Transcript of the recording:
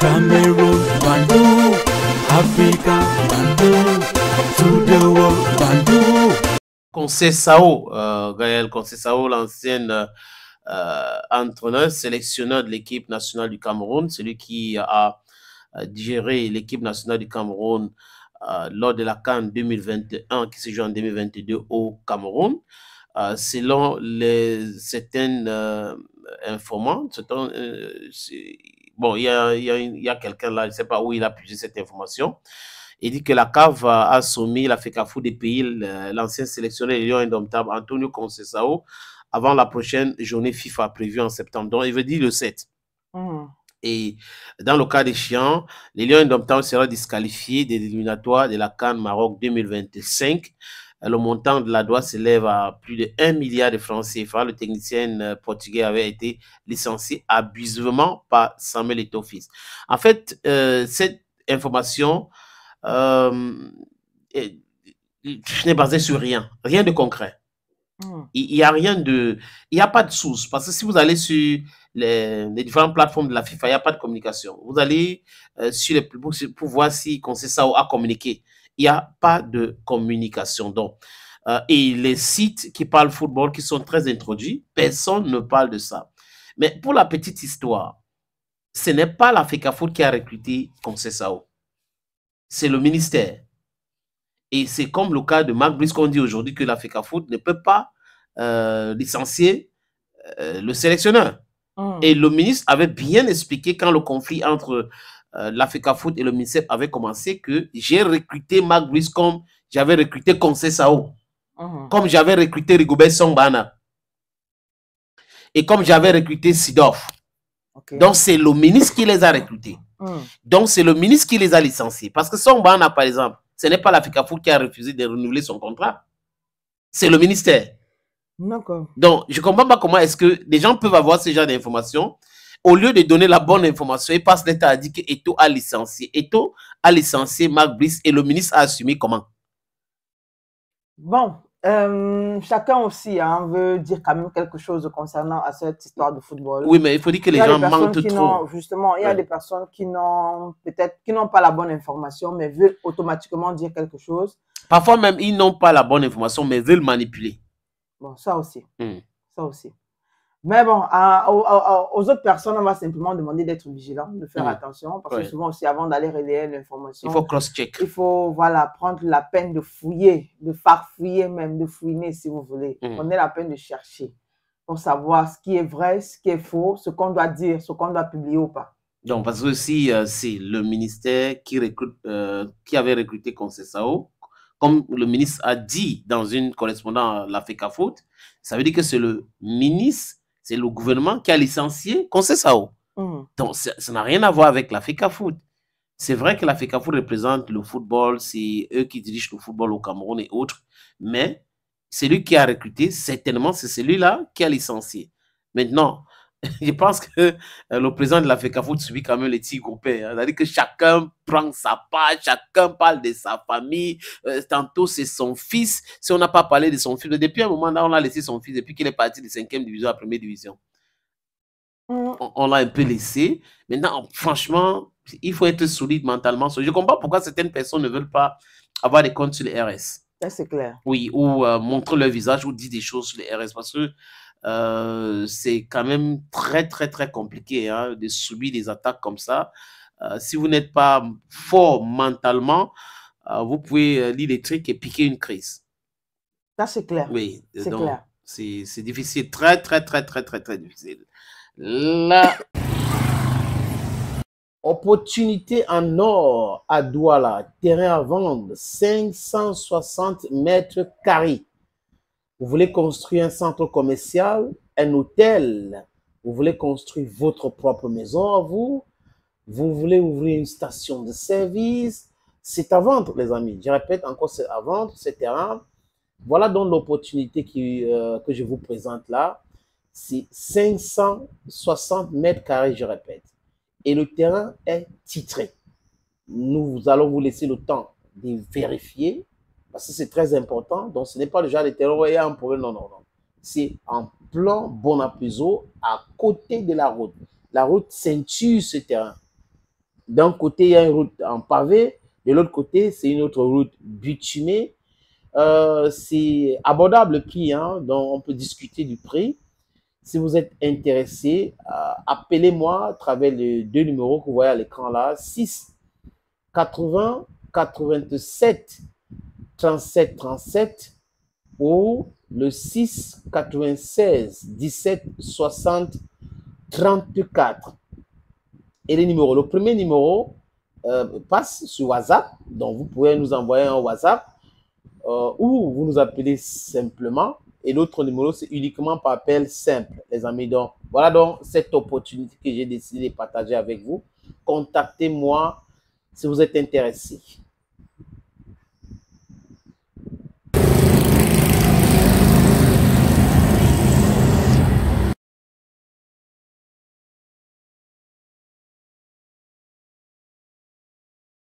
Cameroon, Bandung, Africa, Bandung, to the world, Bandung. Conceição, Gaël Conceição, l'ancien entraîneur, sélectionneur de l'équipe nationale du Cameroun, celui qui a géré l'équipe nationale du Cameroun lors de la CAN 2021 qui se joue en 2022 au Cameroun. Selon certaines informants, bon, il y a quelqu'un là, je ne sais pas où il a puisé cette information. Il dit que la CAF a soumis la FECAFOOT des pays, l'ancien sélectionneur des Lions indomptables, Antonio Conceição, avant la prochaine journée FIFA prévue en septembre. Donc, il veut dire le 7. Et dans le cas échéant, les Lions indomptables seront disqualifiés des éliminatoires de la CAN Maroc 2025. Le montant de la dette s'élève à plus de 1 milliard de francs CFA. Le technicien portugais avait été licencié abusivement par Samuel Eto'o-Fils. En fait, cette information n'est basée sur rien de concret. Il n'y a rien de... Il n'y a pas de source. Parce que si vous allez sur les différentes plateformes de la FIFA, il n'y a pas de communication. Vous allez sur les pour voir si Conceição a communiqué. Il n'y a pas de communication. Donc, et les sites qui parlent football, qui sont très introduits, personne ne parle de ça. Mais pour la petite histoire, ce n'est pas la FECAFOOT qui a recruté Conceição. C'est le ministère. Et c'est comme le cas de Marc Brice qu'on dit aujourd'hui que la FECAFOOT ne peut pas licencier le sélectionneur. Et le ministre avait bien expliqué quand le conflit entre la FECAFOOT et le ministère avait commencé que j'ai recruté Marc Brice comme j'avais recruté Conceição, comme j'avais recruté Rigobert Song Bana et comme j'avais recruté Sidoff. Donc c'est le ministre qui les a recrutés. Donc c'est le ministre qui les a licenciés. Parce que Song Bana, par exemple, ce n'est pas la FECAFOOT qui a refusé de renouveler son contrat. C'est le ministère. D'accord. Donc, je ne comprends pas comment est-ce que des gens peuvent avoir ce genre d'informations. Au lieu de donner la bonne information, ils passent l'État à dire que Eto'o a licencié. Eto'o a licencié Marc Brice et le ministre a assumé comment? Bon, chacun aussi veut dire quand même quelque chose concernant à cette histoire de football. Oui, mais il faut dire que les gens mentent trop. Justement, il y a des personnes qui n'ont pas la bonne information, mais veulent automatiquement dire quelque chose. Parfois même, ils n'ont pas la bonne information, mais veulent manipuler. Bon, ça aussi. Ça aussi. Mais bon, aux autres personnes, on va simplement demander d'être vigilant, de faire attention, parce que souvent aussi, avant d'aller relayer l'information, il faut cross-check. Il faut, voilà, prendre la peine de fouiller, de farfouiller même, de fouiner si vous voulez. Prenez la peine de chercher pour savoir ce qui est vrai, ce qui est faux, ce qu'on doit dire, ce qu'on doit publier ou pas. Donc, parce que aussi, c'est le ministère qui avait recruté Conceição. Comme le ministre a dit dans une correspondance à la FECAFOOT, ça veut dire que c'est le ministre, c'est le gouvernement qui a licencié Conceição. Donc, ça n'a rien à voir avec la FECAFOOT. C'est vrai que la FECAFOOT représente le football, c'est eux qui dirigent le football au Cameroun et autres, mais celui qui a recruté, certainement, c'est celui-là qui a licencié. Maintenant, je pense que le président de la FECAFOOT subit quand même les petits groupes. C'est-à-dire que chacun prend sa part, chacun parle de sa famille. Tantôt, c'est son fils. Si on n'a pas parlé de son fils, depuis un moment, là, on a laissé son fils depuis qu'il est parti de 5e division à 1er division. On l'a un peu laissé. Maintenant, franchement, il faut être solide mentalement. Je comprends pourquoi certaines personnes ne veulent pas avoir des comptes sur les RS. C'est clair. Oui, ou montrer leur visage ou dire des choses sur les RS parce que c'est quand même très, très, très compliqué de subir des attaques comme ça. Si vous n'êtes pas fort mentalement, vous pouvez lire les trucs et piquer une crise. Ça, c'est clair. Oui, c'est clair. C'est difficile, très, très, très, très, très, très difficile. La opportunité en or à Douala, terrain à vendre, 560 mètres carrés. Vous voulez construire un centre commercial, un hôtel, vous voulez construire votre propre maison à vous, vous voulez ouvrir une station de service, c'est à vendre les amis. Je répète encore, c'est à vendre, ce terrain. Voilà donc l'opportunité que je vous présente là. C'est 560 mètres carrés, je répète. Et le terrain est titré. Nous allons vous laisser le temps de vérifier. Parce que c'est très important. Donc, ce n'est pas le genre de terrain où il y a un problème. Non, non, non. C'est en plan Bonapuiso, à côté de la route. La route ceinture ce terrain. D'un côté, il y a une route en pavé. De l'autre côté, c'est une autre route bitumée. C'est abordable le prix, hein, donc on peut discuter du prix. Si vous êtes intéressé, appelez-moi à travers les 2 numéros que vous voyez à l'écran là, 6 80 87 37 37 ou le 6 96 17 60 34. Et les numéros, le premier numéro passe sur WhatsApp, donc vous pouvez nous envoyer un WhatsApp ou vous nous appelez simplement. Et l'autre numéro, c'est uniquement par appel simple, les amis. Donc, voilà donc cette opportunité que j'ai décidé de partager avec vous. Contactez-moi si vous êtes intéressé.